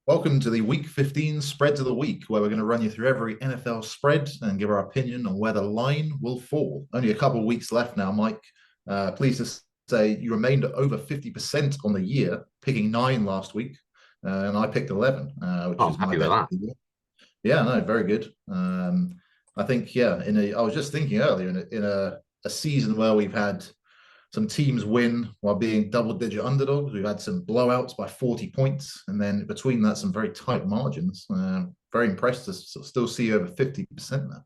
Welcome to the Week 15 Spreads of the Week, where we're going to run you through every NFL spread and give our opinion on where the line will fall. Only a couple of weeks left now, Mike. Pleased to say you remained at over 50% on the year, picking 9 last week, and I picked 11, which Oh, I'm is my happy with best that. of the year. Yeah, no, very good. I think, yeah, I was just thinking earlier, in a season where we've had some teams win while being double-digit underdogs. We've had some blowouts by 40 points, and then between that, some very tight margins. Very impressed to still see over 50% now.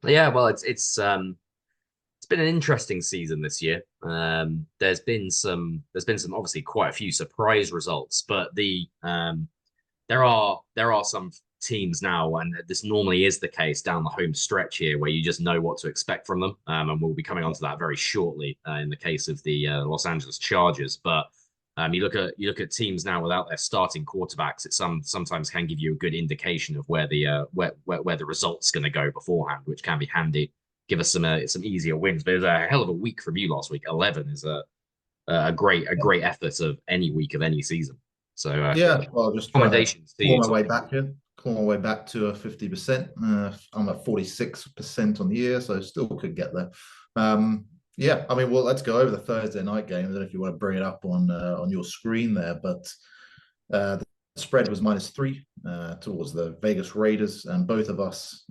Yeah, well, it's been an interesting season this year. There's been some obviously quite a few surprise results, but there are some teams now, and this normally is the case down the home stretch here, where you just know what to expect from them. And we'll be coming on to that very shortly in the case of the Los Angeles Chargers. But you look at teams now without their starting quarterbacks. It sometimes can give you a good indication of where the result's going to go beforehand, which can be handy. Give us some easier wins. But it was a hell of a week from you last week. 11 is a great effort of any week of any season. So Yeah, well, just trying to commendations to claw you, my Tom. way back here, claw my way back to a 50%. I'm at 46% on the year, so still could get there. Yeah, I mean, well, let's go over the Thursday night game. I don't know if you want to bring it up on your screen there, but the spread was -3 towards the Vegas Raiders, and both of us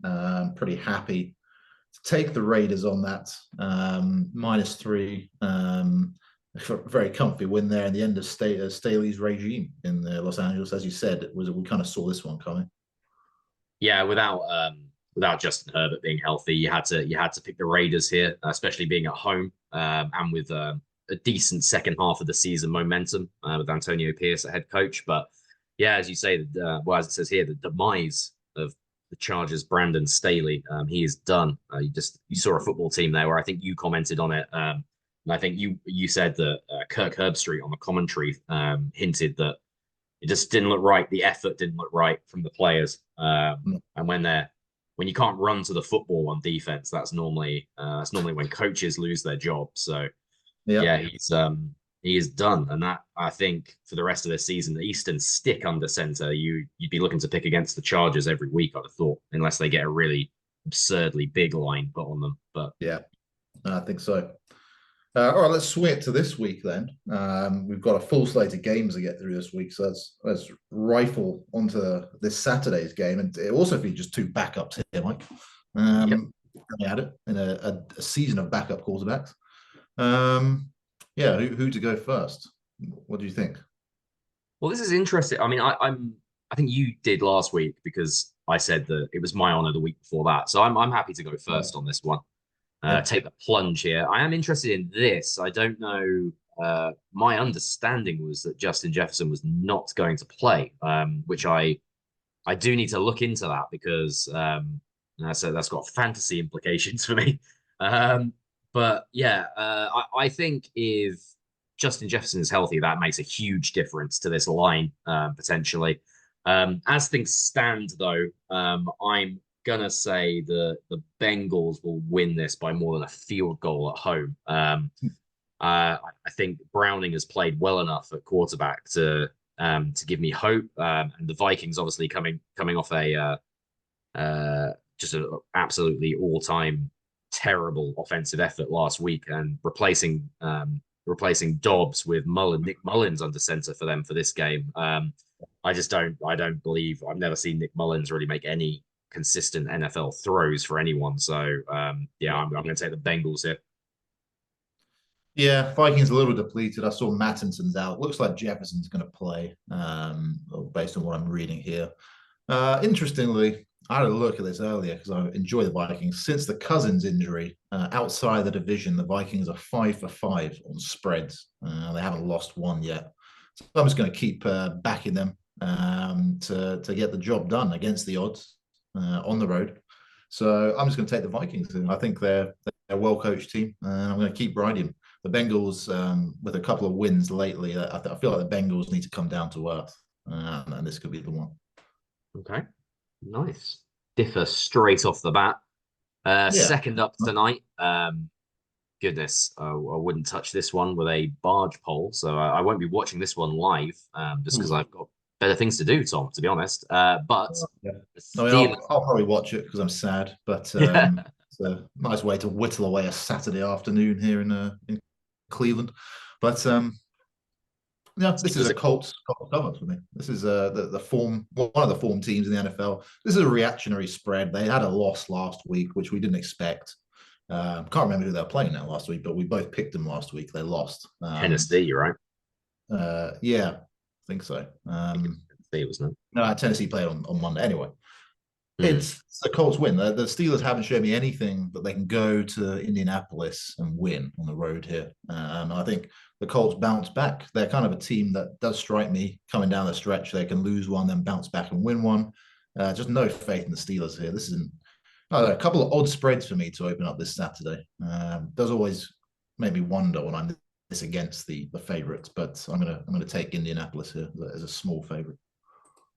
pretty happy to take the Raiders on that -3. Very comfy win there in the end of Staley's regime in Los Angeles. As you said, we kind of saw this one coming. Yeah, without Justin Herbert being healthy, you had to pick the Raiders here, especially being at home and with a decent second half of the season momentum with Antonio Pierce at head coach. But yeah, as you say, well, as it says here, the demise of the Chargers, Brandon Staley, he is done. You saw a football team there where I think you commented on it, and I think you said that Kirk Herbstreit on the commentary hinted that it just didn't look right. The effort didn't look right from the players. And when you can't run to the football on defense, that's normally when coaches lose their job. So Yeah. yeah, he is done. And that, I think, for the rest of the season, the Eastern stick under center, you'd be looking to pick against the Chargers every week, I'd have thought, unless they get a really absurdly big line put on them. But Yeah, I think so. All right, let's swing it to this week then. We've got a full slate of games to get through this week, so let's rifle onto this Saturday's game, and it also features two backups here, Mike. yep. Coming at it in a season of backup quarterbacks. Um, yeah, who to go first? What do you think? Well, this is interesting. I mean, I think you did last week because I said that it was my honor the week before that. So I'm happy to go Yeah, first on this one. yeah, Take the plunge here. I am interested in this. I don't know. My understanding was that Justin Jefferson was not going to play, which I do need to look into that because that's got fantasy implications for me. Um, but yeah, I think if Justin Jefferson is healthy, that makes a huge difference to this line potentially. As things stand, though, I'm gonna say the Bengals will win this by more than a field goal at home. I think Browning has played well enough at quarterback to give me hope. And the Vikings obviously coming off a just an absolutely all-time terrible offensive effort last week and replacing Dobbs with Nick Mullins under center for them for this game. I don't believe I've never seen Nick Mullins really make any consistent NFL throws for anyone. So yeah, I'm going to take the Bengals here. yeah. Vikings a little depleted. I saw Mattinson's out. Looks like Jefferson's going to play, based on what I'm reading here. Interestingly, I had a look at this earlier because I enjoy the Vikings. Since the Cousins injury, outside the division, the Vikings are 5 for 5 on spreads. They haven't lost one yet. So I'm just going to keep backing them to get the job done against the odds on the road. So I'm just going to take the Vikings. And I think they're a well coached team, and I'm going to keep riding the Bengals with a couple of wins lately. I feel like the Bengals need to come down to earth, and this could be the one. Okay, nice. Differ straight off the bat. Yeah. Second up tonight. Goodness, I wouldn't touch this one with a barge pole, so I won't be watching this one live, just because Ooh. I've got better things to do, Tom, to be honest. But Yeah. the I mean, Steelers, I'll probably watch it because I'm sad, but yeah, it's a nice way to whittle away a Saturday afternoon here in Cleveland. But yeah, this is Steelers a are Colts cover for me. This is the form one of the form teams in the NFL. This is a reactionary spread. They had a loss last week, which we didn't expect. Can't remember who they were playing now last week, but we both picked them last week. They lost. Tennessee, right? Yeah, I think so. I think it was Tennessee, wasn't No, Tennessee played on Monday anyway. it? It's a Colts win. The Steelers haven't shown me anything that they can go to Indianapolis and win on the road here. I think the Colts bounce back. They're kind of a team that does strike me coming down the stretch. They can lose one, then bounce back and win one. Just no faith in the Steelers here. This is a couple of odd spreads for me to open up this Saturday. Does always make me wonder when I'm this against the favorites, but I'm gonna take Indianapolis here as a small favorite.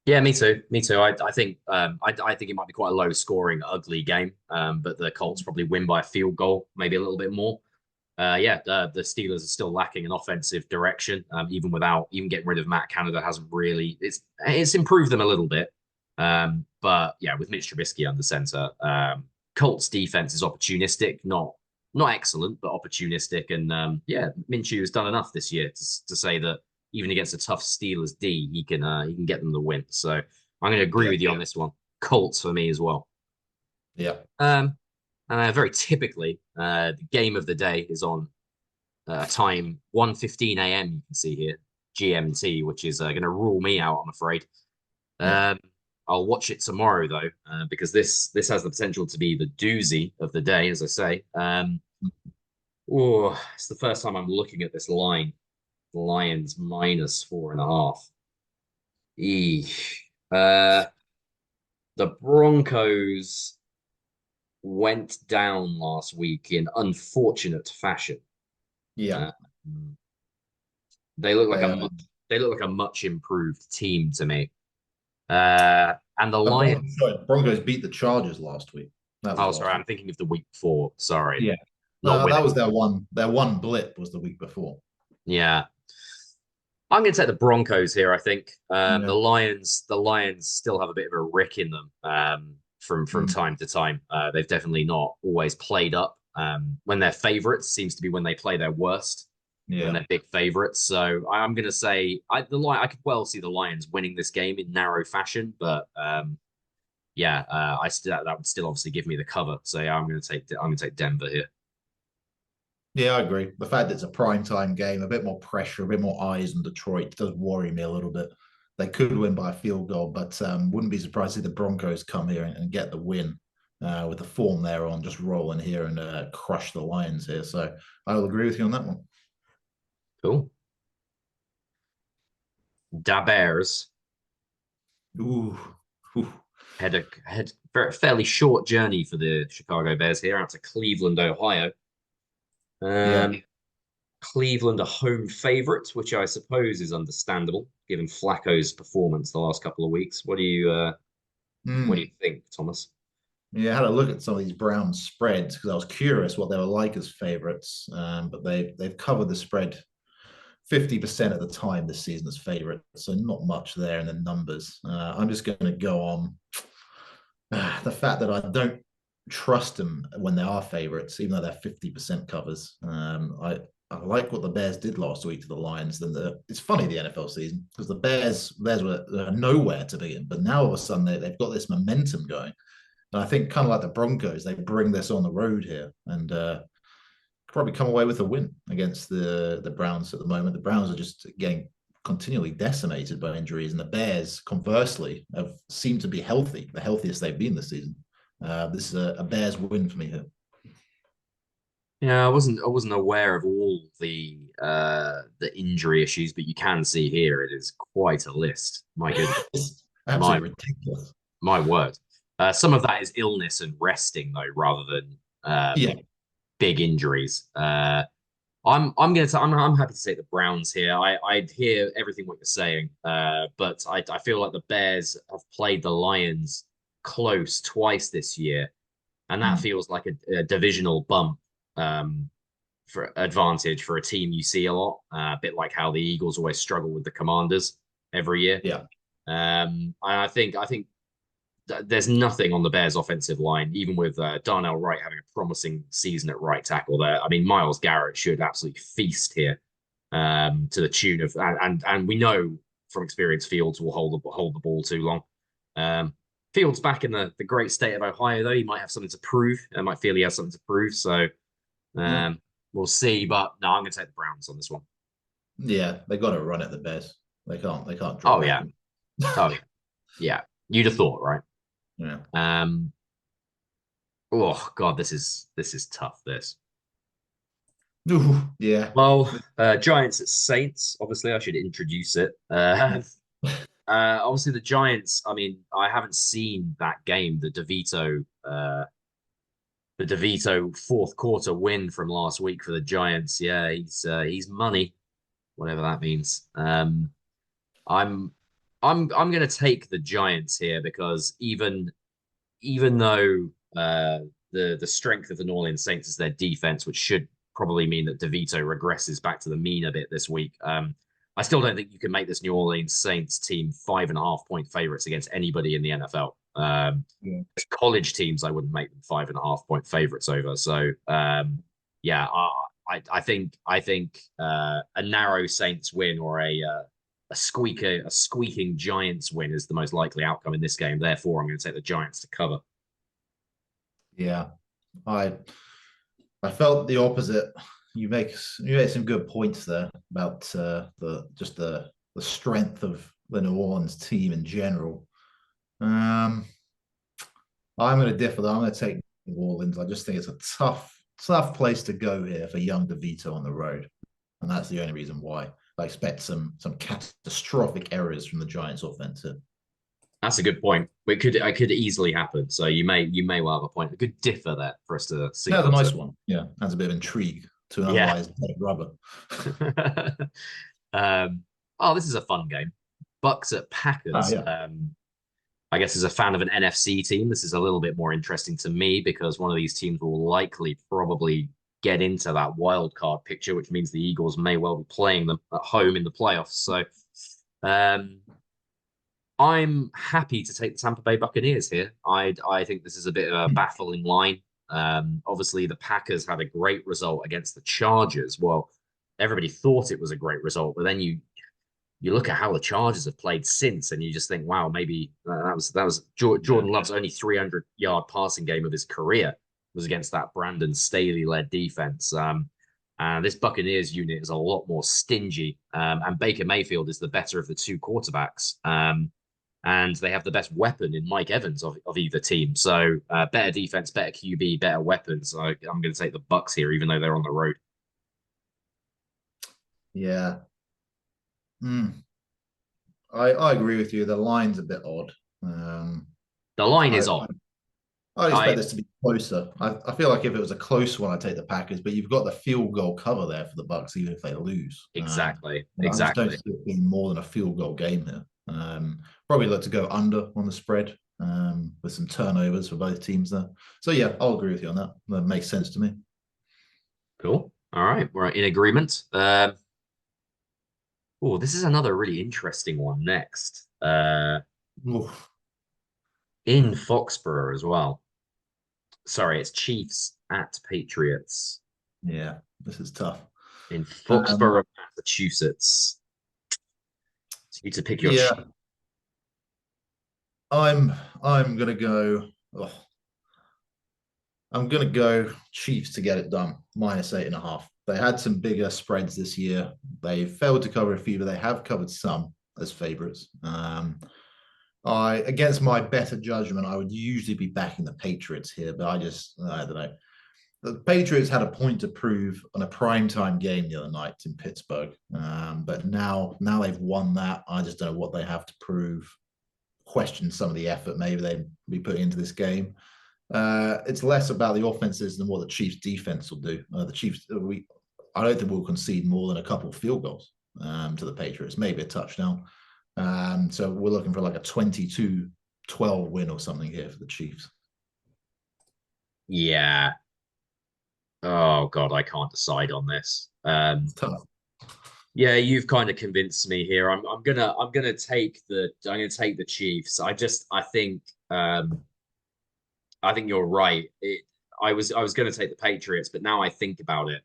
Yeah, me too. Me too. I think I think it might be quite a low scoring, ugly game. But the Colts probably win by a field goal, maybe a little bit more. Yeah, the Steelers are still lacking an offensive direction. Even getting rid of Matt Canada hasn't really it's improved them a little bit. But yeah, with Mitch Trubisky under center, Colts defense is opportunistic, not excellent, but opportunistic. And yeah, Minshew has done enough this year to say that even against a tough Steelers D, he can get them the win. So I'm going to agree Yeah, with you on this one. Colts for me as well. yeah, Um, very typically, the game of the day is on time 1:15 a.m. You can see here GMT, which is going to rule me out, I'm afraid. yeah. Um, I'll watch it tomorrow though, because this has the potential to be the doozy of the day, as I say. Oh, it's the first time I'm looking at this line. Lions -4.5. Eesh. The Broncos went down last week in unfortunate fashion. Yeah, Uh, they look like they a are. much, they look like a much improved team to me. And the Lions. Broncos beat the Chargers last week. That was Oh, sorry, last I'm week. thinking of the week before. Sorry, Yeah, not that winning. was their one blip was the week before. Yeah, I'm going to take the Broncos here. I think Yeah. The Lions still have a bit of a rick in them from Mm. time to time. They've definitely not always played up. When they're favorites, seems to be when they play their worst. When Yeah. they're big favorites. So I'm going to say I could well see the Lions winning this game in narrow fashion, but yeah, I still that would still obviously give me the cover. So yeah, I'm going to take Denver here. Yeah, I agree. The fact that it's a prime time game, a bit more pressure, a bit more eyes on Detroit does worry me a little bit. They could win by a field goal, but wouldn't be surprised to see the Broncos come here and get the win with the form they're on, just rolling here and crush the Lions here. So I will agree with you on that one. Cool. Da Bears Ooh. Ooh. had fairly short journey for the Chicago Bears here out to Cleveland, Ohio. Yeah. Cleveland a home favorite, which I suppose is understandable given Flacco's performance the last couple of weeks. What do you Mm. think, Thomas? Yeah, I had a look at some of these Brown spreads because I was curious what they were like as favorites. But they've covered the spread 50% of the time this season as favorites, so not much there in the numbers. I'm just going to go on the fact that I don't trust them when they are favorites, even though they're 50% covers. I like what the Bears did last week to the Lions. It's funny the NFL season because the Bears were nowhere to begin, but now all of a sudden they've got this momentum going. And I think kind of like the Broncos, they bring this on the road here and probably come away with a win against the Browns at the moment. The Browns are just getting continually decimated by injuries, and the Bears, conversely, have seemed to be healthy, the healthiest they've been this season. This is a Bears win for me here. Yeah, I wasn't aware of all the injury issues, but you can see here it is quite a list. My goodness, It's my absolutely ridiculous. my word. Some of that is illness and resting though, rather than Yeah, big injuries. I'm happy to take the Browns here. I hear everything what you're saying, but I feel like the Bears have played the Lions close twice this year, and that mm. feels like a divisional bump for advantage for a team you see a lot. A bit like how the Eagles always struggle with the Commanders every year. Yeah, I think there's nothing on the Bears' offensive line, even with Darnell Wright having a promising season at right tackle there. I mean, Myles Garrett should absolutely feast here, to the tune of, and we know from experience Fields will hold the ball too long. Fields back in the great state of Ohio, though, he might have something to prove. I might feel he has something to prove. So Yeah, we'll see. But no, I'm going to take the Browns on this one. yeah, they got to run at the Bears. They can't drop Oh back. yeah, oh yeah, yeah. You'd have thought, right? Yeah. Um, oh God, this is tough. This. Ooh, yeah. Well, Giants at Saints. Obviously, I should introduce it. Obviously, the Giants. I mean, I haven't seen that game, the DeVito fourth quarter win from last week for the Giants. Yeah, he's money, whatever that means. I'm I'm going to take the Giants here because even though the strength of the New Orleans Saints is their defense, which should probably mean that DeVito regresses back to the mean a bit this week. I still don't think you can make this New Orleans Saints team 5.5 point favorites against anybody in the NFL. Yeah. College teams, I wouldn't make them 5.5 point favorites over. So yeah, I think a narrow Saints win or a squeaking Giants win is the most likely outcome in this game. Therefore, I'm going to take the Giants to cover. Yeah. I felt the opposite. You make some good points there about the strength of the New Orleans team in general. I'm going to differ though. I'm going to take New Orleans. I just think it's a tough place to go here for young DeVito on the road, and that's the only reason why I expect some catastrophic errors from the Giants' offense here. That's a good point. It could easily happen. So you may well have a point. A good differ there for us to see. That's a nice one. Yeah, adds a bit of intrigue to an Yeah. otherwise dead rubber. Oh, this is a fun game. Bucks at Packers. Oh, yeah. I guess as a fan of an NFC team, this is a little bit more interesting to me because one of these teams will likely probably get into that wild card picture, which means the Eagles may well be playing them at home in the playoffs. So I'm happy to take the Tampa Bay Buccaneers here. I think this is a bit of a baffling line. Obviously, the Packers had a great result against the Chargers. Well, everybody thought it was a great result, but then you look at how the Chargers have played since, and you just think, wow, maybe that was Jordan Love's only 300-yard passing game of his career was against that Brandon Staley-led defense. And this Buccaneers unit is a lot more stingy, and Baker Mayfield is the better of the two quarterbacks. And they have the best weapon in Mike Evans of either team. So better defense, better QB, better weapons. So I'm going to take the Bucks here, even though they're on the road. Yeah. I agree with you. The line's a bit odd. The line I, is odd. I expect this to be closer. I feel like if it was a close one, I'd take the Packers, but you've got the field goal cover there for the Bucks, even if they lose. Exactly. I just don't Exactly. see it being more than a field goal game here. Probably look to go under on the spread with some turnovers for both teams there. So yeah, I'll agree with you on that. That makes sense to me. Cool. All right. We're in agreement. Oh, this is another really interesting one next. Oof. In Foxborough as well. Sorry, it's Chiefs at Patriots. Yeah, this is tough. In Foxborough, Massachusetts. So you need to pick your Yeah, Chiefs. I'm gonna go. Oh, I'm gonna go Chiefs to get it done. -8.5. They had some bigger spreads this year. They failed to cover a few, but they have covered some as favorites. I against my better judgment, I would usually be backing the Patriots here, but I don't know. The Patriots had a point to prove on a primetime game the other night in Pittsburgh, but now they've won that. I just don't know what they have to prove. Question some of the effort maybe they'd be putting into this game. It's less about the offenses than what the Chiefs' defense will do. The Chiefs, I don't think we'll concede more than a couple of field goals to the Patriots, maybe a touchdown. So we're looking for like a 22-12 win or something here for the Chiefs. Yeah. Oh God, I can't decide on this. It's tough. Yeah, you've kind of convinced me here. I'm gonna take the Chiefs. I think you're right. I was gonna take the Patriots, but now I think about it,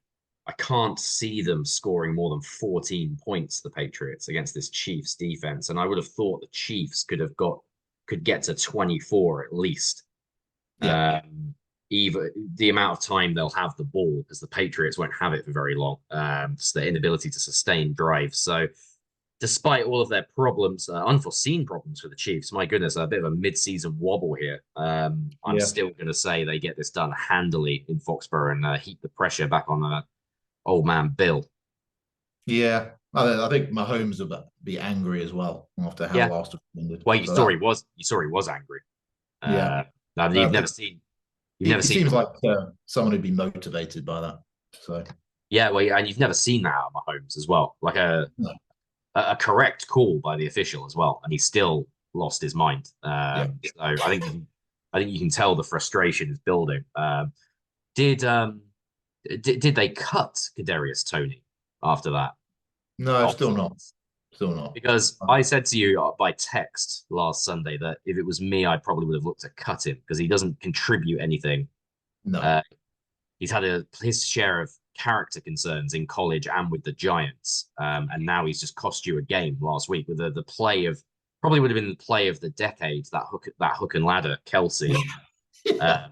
I can't see them scoring more than 14 points, the Patriots, against this Chiefs defense. And I would have thought the Chiefs could get to 24 at least. Yeah, Either the amount of time they'll have the ball, because the Patriots won't have it for very long. Just their inability to sustain drives. So, despite all of their problems, unforeseen problems for the Chiefs, my goodness, a bit of a mid-season wobble here. I'm yeah, still going to say they get this done handily in Foxborough and heap the pressure back on old man Bill. yeah. I think Mahomes will be angry as well after how Yeah. last week ended. Well, So that, you saw he was angry. yeah, Now I you've never think seen he seems like someone who'd be motivated by that. So yeah, well, and you've never seen that out of Mahomes as well. Like no, a correct call by the official as well, and he still lost his mind. yeah. So I think you can tell the frustration is building. Did um did they cut Kadarius Toney after that? No, still not. Offsides? Still not. Because I said to you by text last Sunday that if it was me, I probably would have looked to cut him because he doesn't contribute anything. No. Uh, he's had his share of character concerns in college and with the Giants, and now he's just cost you a game last week with the play of probably would have been the play of the decade, that hook and ladder Kelsey. Yeah. Um,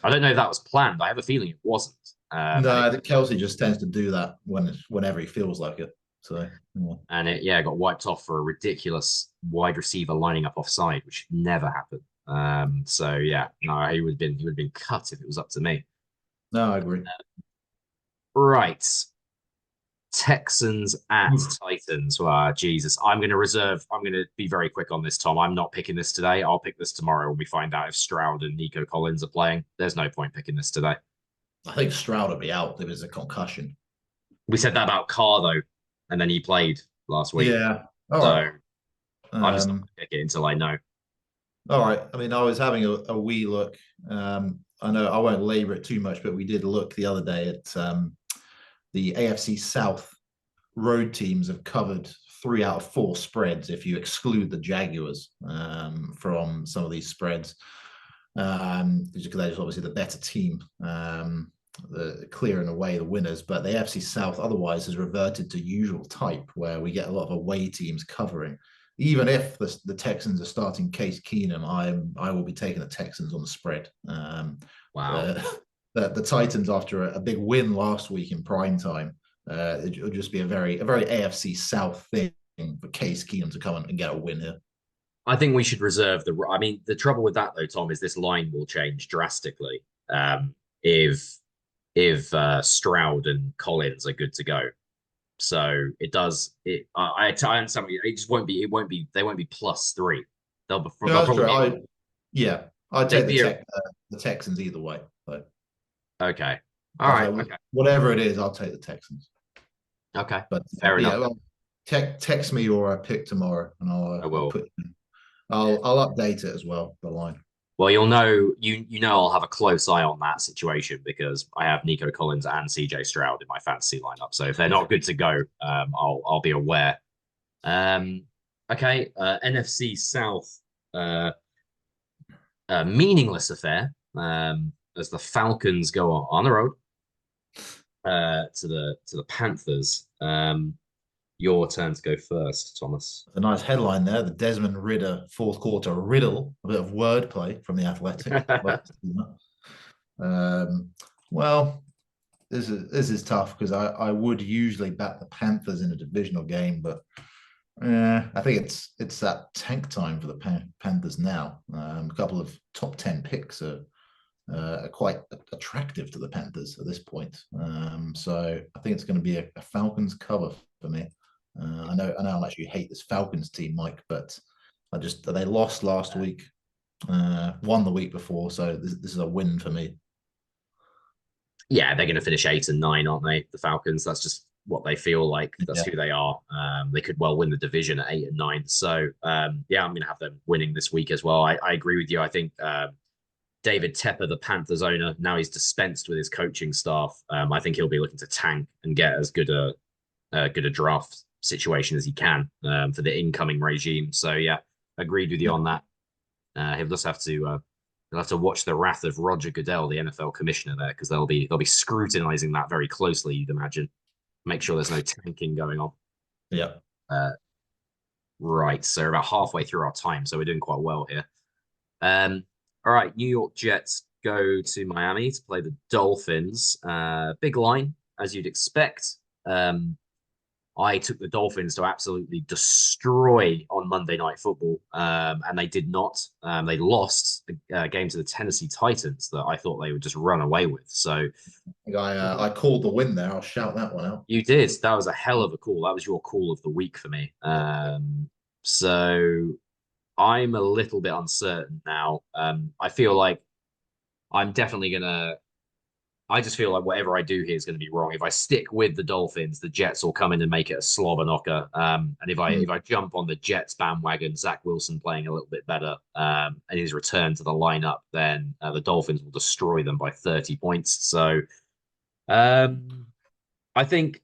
I don't know if that was planned. I have a feeling it wasn't. No, I think Kelsey just tends to do that whenever he feels like it. So yeah. And it got wiped off for a ridiculous wide receiver lining up offside, which never happened. So yeah, no, he would have been cut if it was up to me. No, I agree. Right. Texans at Titans. Wow, Jesus. I'm going to be very quick on this, Tom. I'm not picking this today. I'll pick this tomorrow when we find out if Stroud and Nico Collins are playing. There's no point picking this today. I think Stroud will be out if it's a concussion. We said that about Carr, though, and then he played last week. Yeah. All So right. I'm just not going to pick it until I know. All right. I mean, I was having a wee look. I know I won't labor it too much, but we did look the other day at the AFC South road teams have covered 3 out of 4 spreads if you exclude the Jaguars from some of these spreads. Because they're just obviously the better team, the clearing away the winners. But the AFC South otherwise has reverted to usual type, where we get a lot of away teams covering. Even if the Texans are starting Case Keenum, I will be taking the Texans on the spread. Wow. The Titans, after a big win last week in prime time, it'll just be a very AFC South thing for Case Keenum to come and get a win here. I think we should reserve I mean, the trouble with that though, Tom, is this line will change drastically if Stroud and Collins are good to go. So it does. I understand. It just won't be. It won't be. They won't be +3. They'll be. No, They'll that's probably. true. I'd take the Texans either way. So, Okay. All right. Okay. Whatever it is, I'll take the Texans. Okay. But Fair enough. Well, text me your pick tomorrow, and I will. I'll update it as well. The line. Well, you'll know. You know, I'll have a close eye on that situation because I have Nico Collins and CJ Stroud in my fantasy lineup. So if they're not good to go, I'll be aware. Okay. NFC South. Meaningless affair. As the Falcons go on the road to the Panthers. Your turn to go first, Thomas. A nice headline there. The Desmond Ridder fourth quarter riddle. A bit of wordplay from the Athletic. Well, this is tough because I would usually back the Panthers in a divisional game, but I think it's that tank time for the Panthers now. A couple of top 10 picks are quite attractive to the Panthers at this point. So I think it's going to be a Falcons cover for me. I know how much you hate this Falcons team, Mike, but they lost last week, won the week before, so this is a win for me. Yeah, they're going to finish 8 and 9, aren't they? The Falcons. That's just what they feel like. That's who they are. They could well win the division at 8 and 9. So yeah, I'm going to have them winning this week as well. I agree with you. I think David Tepper, the Panthers owner, now he's dispensed with his coaching staff. I think he'll be looking to tank and get as good a good a draft situation as he can for the incoming regime. So yeah, agreed with you Yeah. on that. He'll just have to he'll have to watch the wrath of Roger Goodell, the NFL commissioner there, because they'll be scrutinizing that very closely. You'd imagine. Make sure there's no tanking going on. Yeah. Uh, right, so we're about halfway through our time, so we're doing quite well here. All right, New York Jets go to Miami to play the Dolphins. Big line, as you'd expect. I took the Dolphins to absolutely destroy on Monday Night Football, and they did not. They lost the game to the Tennessee Titans that I thought they would just run away with. So I called the win there. I'll shout that one out. you did. That was a hell of a call. That was your call of the week for me. So I'm a little bit uncertain now. I feel like I'm definitely gonna. I just feel like whatever I do here is going to be wrong. If I stick with the Dolphins, the Jets will come in and make it a slobber knocker. And if I jump on the Jets bandwagon, Zach Wilson playing a little bit better, and his return to the lineup, then the Dolphins will destroy them by 30 points. So I think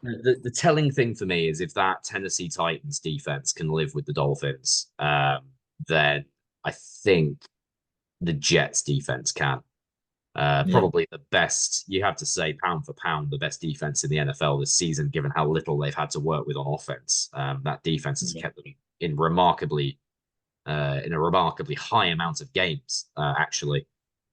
the telling thing for me is if that Tennessee Titans defense can live with the Dolphins, then I think the Jets defense can. Yeah. Probably the best, you have to say, pound for pound, the best defense in the NFL this season, given how little they've had to work with on offense. That defense has kept them in a remarkably high amount of games, actually.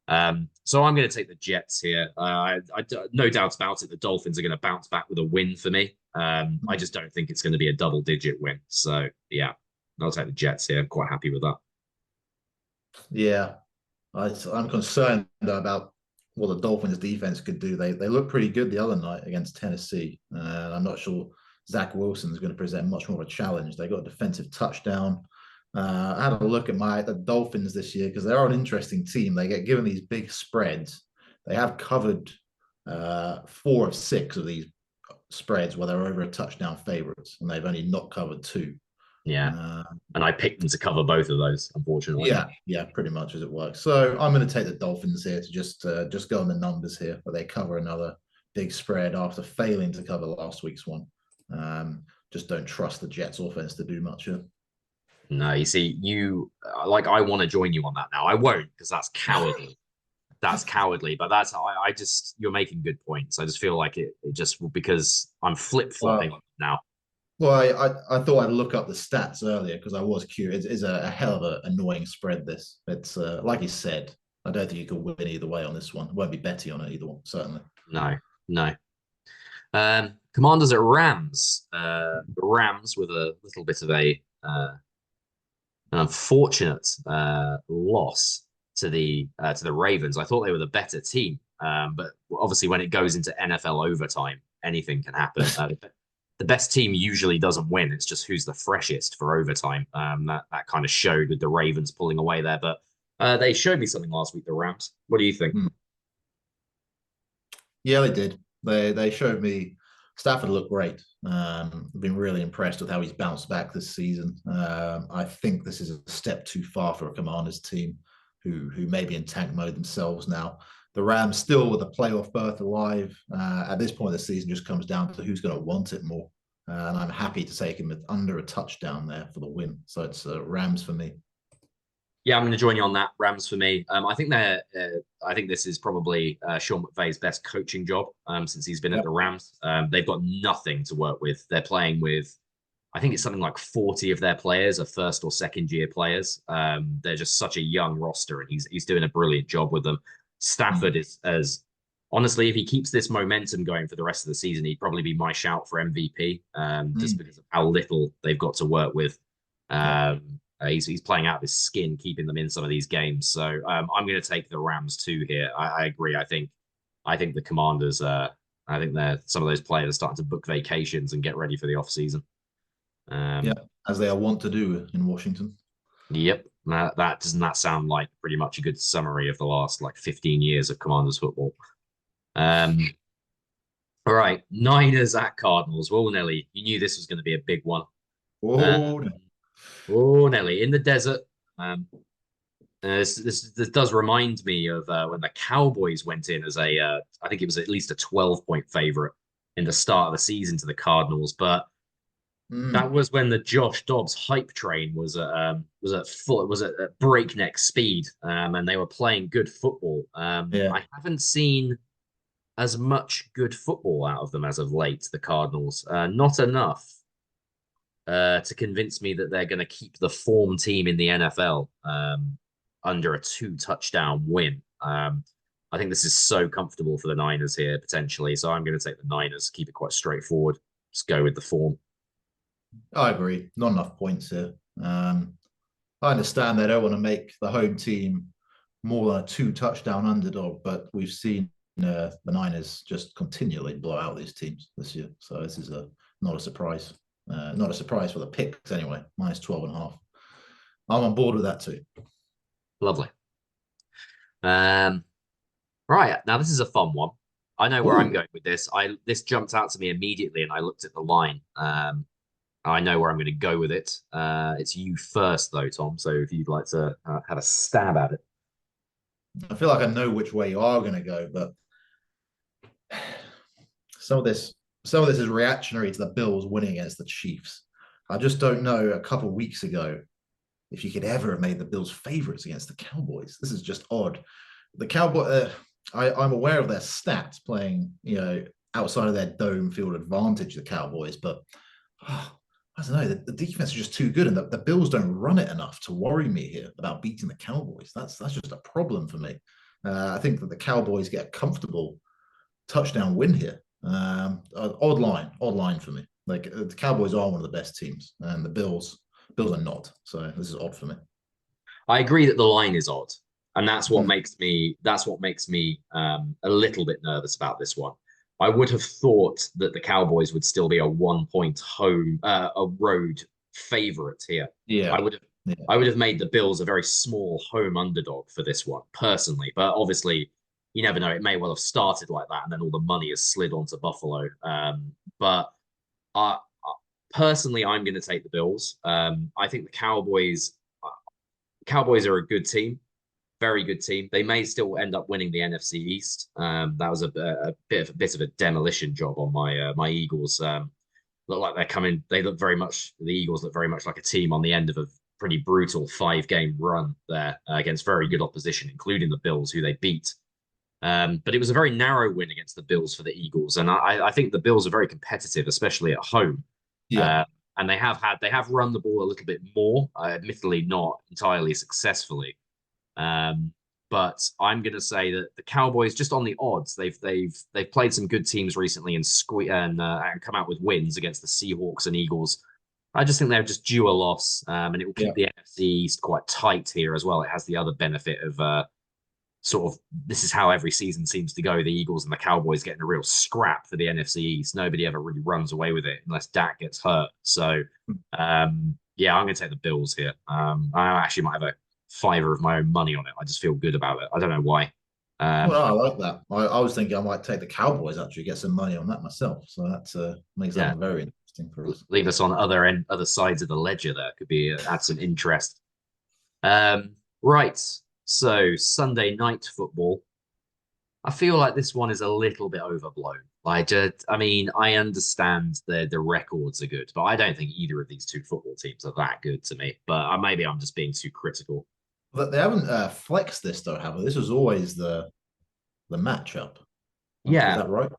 So I'm going to take the Jets here. No doubt about it, the Dolphins are going to bounce back with a win for me. I just don't think it's going to be a double-digit win. So yeah, I'll take the Jets here. I'm quite happy with that. Yeah. I'm concerned about what the Dolphins defense could do. They looked pretty good the other night against Tennessee. I'm not sure Zach Wilson is going to present much more of a challenge. They got a defensive touchdown. I had a look at the Dolphins this year because they're an interesting team. They get given these big spreads. They have covered 4 of 6 of these spreads where they're over a touchdown favorites, and they've only not covered 2. Yeah. And I picked them to cover both of those, unfortunately. Yeah, pretty much as it works. So I'm going to take the Dolphins here to just go on the numbers here, but they cover another big spread after failing to cover last week's one. Just don't trust the Jets offense to do much here. No, you see, I want to join you on that now. I won't because that's cowardly. That's cowardly, but I just you're making good points. I just feel like it just because I'm flip-flopping now. Well, I thought I'd look up the stats earlier because I was curious. It's a hell of an annoying spread, this. It's like you said, I don't think you could win either way on this one. Won't be betting on it either one, certainly. No. Commanders at Rams. The Rams with a little bit of an unfortunate loss to the Ravens. I thought they were the better team, but obviously when it goes into NFL overtime, anything can happen. The best team usually doesn't win. It's just who's the freshest for overtime. That kind of showed with the Ravens pulling away there. But they showed me something last week, the Rams. What do you think? Yeah, they did. They showed me Stafford looked great. I've been really impressed with how he's bounced back this season. I think this is a step too far for a Commanders team who may be in tank mode themselves now. The Rams still with a playoff berth alive. At this point of the season, just comes down to who's going to want it more. And I'm happy to take him under a touchdown there for the win. So it's Rams for me. Yeah, I'm going to join you on that. Rams for me. I think I think this is probably Sean McVay's best coaching job since he's been at the Rams. They've got nothing to work with. They're playing with, I think it's something like 40 of their players are first or second year players. They're just such a young roster, and he's doing a brilliant job with them. Stafford is as honestly, if he keeps this momentum going for the rest of the season, he'd probably be my shout for MVP, just because of how little they've got to work with. He's playing out of his skin, keeping them in some of these games. So I'm going to take the Rams too here. I agree. I think the Commanders. I think they're some of those players are starting to book vacations and get ready for the off season. As they are wont to do in Washington. Yep. That doesn't that sound like pretty much a good summary of the last 15 years of Commanders football. All right, Niners at Cardinals. Well, Nelly, you knew this was going to be a big one. Nelly, in the desert. This does remind me of when the Cowboys went in as I think it was at least a 12-point favorite in the start of the season to the Cardinals, but that Mm, was when the Josh Dobbs hype train was at breakneck speed, and they were playing good football. yeah. I haven't seen as much good football out of them as of late, the Cardinals. Not enough to convince me that they're going to keep the form team in the NFL under a 2 touchdown win. I think this is so comfortable for the Niners here, potentially. So I'm going to take the Niners, keep it quite straightforward. Just go with the form. I agree. Not enough points here. I understand they don't want to make the home team more than a 2 touchdown underdog, but we've seen the Niners just continually blow out these teams this year. So this is not a surprise. Not a surprise for the picks anyway. Minus 12.5. I'm on board with that too. Lovely. Right. Now, this is a fun one. I know where I'm Ooh, going with this. This jumped out to me immediately, and I looked at the line. I know where I'm going to go with it. It's you first, though, Tom. So if you'd like to have a stab at it. I feel like I know which way you are going to go, but some of this some of this is reactionary to the Bills winning against the Chiefs. I just don't know. A couple of weeks ago, if you could ever have made the Bills favorites against the Cowboys, this is just odd. The Cowboy, I'm aware of their stats playing, outside of their dome field advantage, the Cowboys, but I don't know. The defense is just too good, and the Bills don't run it enough to worry me here about beating the Cowboys. That's just a problem for me. I think that the Cowboys get a comfortable touchdown win here. Odd line for me. Like the Cowboys are one of the best teams, and the Bills are not. So this is odd for me. I agree that the line is odd, and Mm. that's what makes me a little bit nervous about this one. I would have thought that the Cowboys would still be a 1 point a road favorite here. I Yeah, would have yeah, I would have made the Bills a very small home underdog for this one personally, but obviously you never know. It may well have started like that, and then all the money has slid onto Buffalo. But uh, personally, I'm going to take the Bills. I think the Cowboys are a good team, very good team. They may still end up winning the NFC East. That was a bit of a demolition job on my Eagles. Look like they're coming. The Eagles look very much like a team on the end of a pretty brutal 5 game run there against very good opposition, including the Bills, who they beat. But it was a very narrow win against the Bills for the Eagles, and I think the Bills are very competitive, especially at home. yeah. Uh, and they have run the ball a little bit more, admittedly not entirely successfully. Um, but I'm going to say that the Cowboys, just on the odds, they've played some good teams recently and come out with wins against the Seahawks and Eagles. I just think they're just due a loss, and it will Yeah. keep the NFC East quite tight here as well. It has the other benefit of sort of this is how every season seems to go. The Eagles and the Cowboys getting a real scrap for the NFC East. Nobody ever really runs away with it unless Dak gets hurt. So, yeah, I'm going to take the Bills here. I actually might have a fiver of my own money on it. I just feel good about it. I don't know why. Well, I, I like that. I was thinking I might take the Cowboys actually, get some money on that myself. So that makes that yeah, one very interesting for us. leave us on other sides of the ledger. There could be add some interest. Right. So Sunday night football. I feel like this one is a little bit overblown. I mean, I understand the records are good, but I don't think either of these two football teams are that good to me. But maybe I'm just being too critical. But they haven't flexed this though, have they? This was always the matchup. Is Yeah, that right?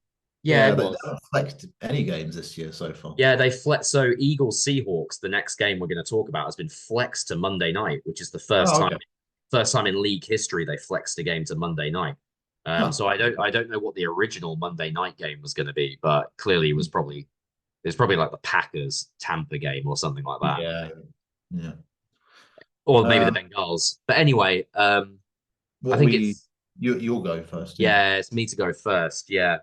yeah, Yeah, it they was. haven't flexed any games this year so far. Yeah, they flex. So Eagles Seahawks, the next game we're going to talk about, has been flexed to Monday night, which is the Oh, okay. first time in league history they flexed a game to Monday night. Huh. So I don't know what the original Monday night game was going to be, but clearly it was probably like the Packers Tampa game or something like that, Yeah, yeah. or maybe the Um, Bengals. But anyway, I what think we you'll go first, yeah. it's me to go first. Yeah.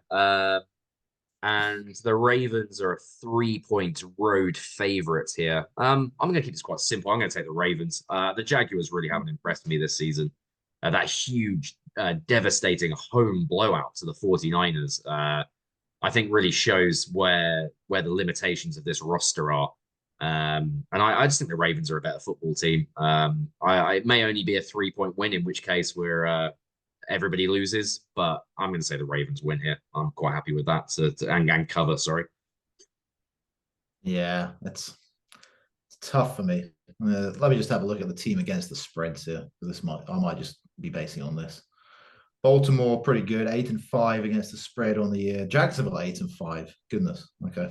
And the Ravens are a 3 point road favorite here. I'm going to keep this quite simple. I'm going to take the Ravens. The Jaguars really haven't impressed me this season. That huge, devastating home blowout to the 49ers, I think really shows where the limitations of this roster are. And I just think the Ravens are a better football team. It may only be a 3 point win, in which case everybody loses, but I'm going to say the Ravens win here. I'm quite happy with that and cover. Sorry. Yeah, it's tough for me. Let me just have a look at the team against the spreads here. I might just be basing on this. Baltimore pretty good, 8-5 against the spread on the year. Jacksonville 8-5. Goodness. Okay.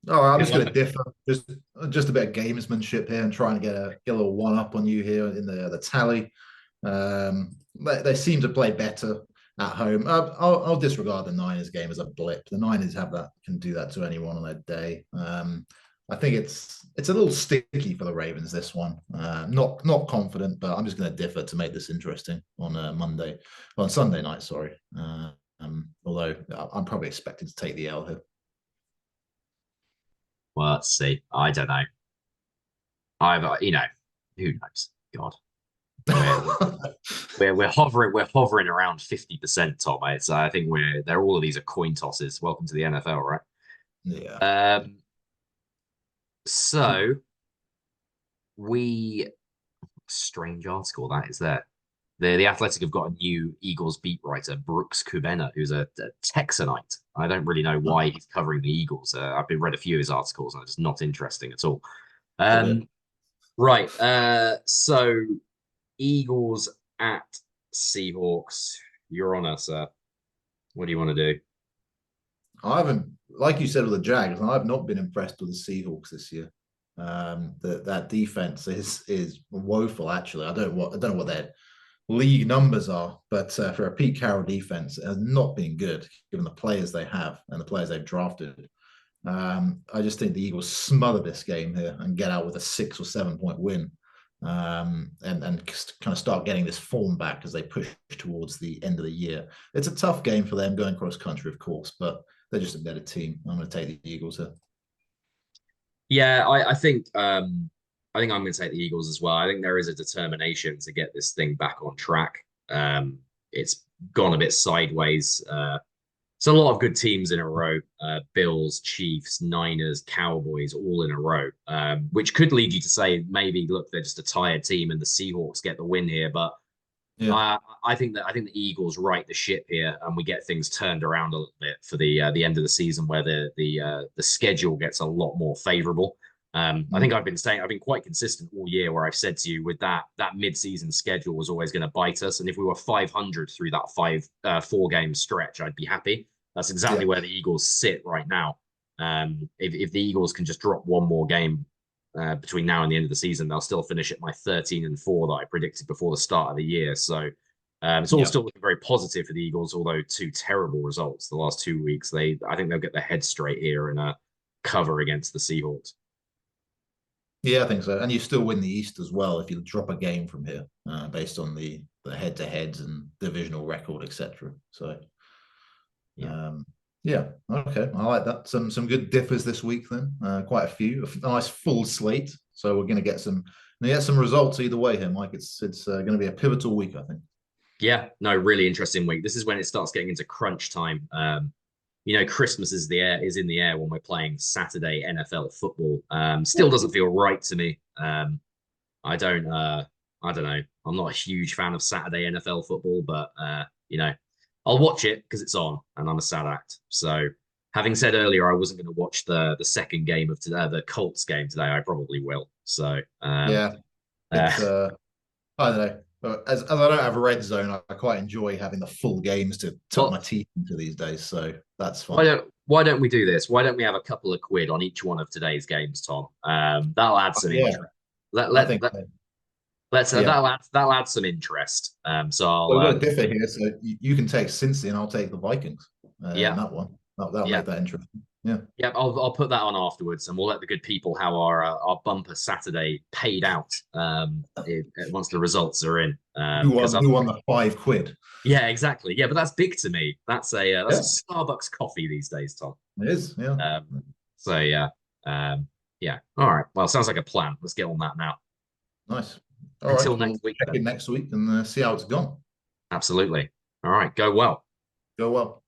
All right, I'm just going to differ. Just a bit of gamesmanship here and trying to get a little one up on you here in the tally. They seem to play better at home. I'll disregard the Niners game as a blip. The Niners can do that to anyone on their day. I think it's a little sticky for the Ravens, this one. Not confident, but I'm just going to differ to make this interesting on Sunday night. Sorry. Although I'm probably expected to take the L here. Well, let's see. I don't know. Who knows? God. We're hovering around 50%, Tom. I think all of these are coin tosses. Welcome to the NFL, right? Yeah. So strange article that is there. The Athletic have got a new Eagles beat writer, Brooks Kubena, who's a Texanite. I don't really know why he's covering the Eagles. I've read a few of his articles, and it's not interesting at all. Right. So Eagles at Seahawks. You're on us, sir. What do you want to do? I haven't, like you said with the Jags, I have not been impressed with the Seahawks this year. That defense is woeful. Actually, I don't know what their league numbers are, but for a Pete Carroll defense, it has not been good given the players they have and the players they've drafted. I just think the Eagles smother this game here and get out with a 6 or 7 point win, and kind of start getting this form back as they push towards the end of the year. It's a tough game for them going cross country, of course, but they're just a better team. I'm going to take the Eagles here. Yeah, I think I'm going to take the Eagles as well. I think there is a determination to get this thing back on track. It's gone a bit sideways. So a lot of good teams in a row: Bills, Chiefs, Niners, Cowboys, all in a row, which could lead you to say maybe, look, they're just a tired team and the Seahawks get the win here. But yeah. I think the Eagles right the ship here, and we get things turned around a little bit for the end of the season, where the schedule gets a lot more favorable. I think I've been quite consistent all year, where I've said to you with that mid-season schedule was always going to bite us, and if we were 500 through that 4-game stretch, I'd be happy. That's exactly where the Eagles sit right now. If the Eagles can just drop one more game between now and the end of the season, they'll still finish at my 13-4 that I predicted before the start of the year. So it's all still looking very positive for the Eagles, although 2 terrible results the last 2 weeks. I think they'll get their head straight here and cover against the Seahawks. Yeah, I think so. And you still win the East as well if you drop a game from here, based on the head-to-heads and divisional record, etc. So, yeah, okay, I like that. Some good differs this week then. Quite a few, a nice full slate. So we're going to get some results either way here, Mike. It's going to be a pivotal week, I think. Yeah, no, really interesting week. This is when it starts getting into crunch time. Christmas is in the air when we're playing Saturday NFL football. Still doesn't feel right to me. I don't know. I'm not a huge fan of Saturday NFL football, but I'll watch it because it's on, and I'm a sad act. So, having said earlier, I wasn't going to watch the second game of today, the Colts game today. I probably will. So, I don't know. As I don't have a red zone, I quite enjoy having the full games to tuck my teeth into these days. So that's fine. Why don't we do this? Why don't we have a couple of quid on each one of today's games, Tom? That'll add some interest. That'll add some interest. So we're going to differ here. So you can take Cincy and I'll take the Vikings. That one. That'll make that interesting. Yeah. I'll put that on afterwards, and we'll let the good people have our bumper Saturday paid out once the results are in. Who won the £5? Yeah, exactly. Yeah, but that's big to me. That's a Starbucks coffee these days, Tom. It is. Yeah. Yeah. All right. Well, sounds like a plan. Let's get on that now. Nice. Until next week. Check in next week and see how it's gone. Absolutely. All right. Go well. Go well.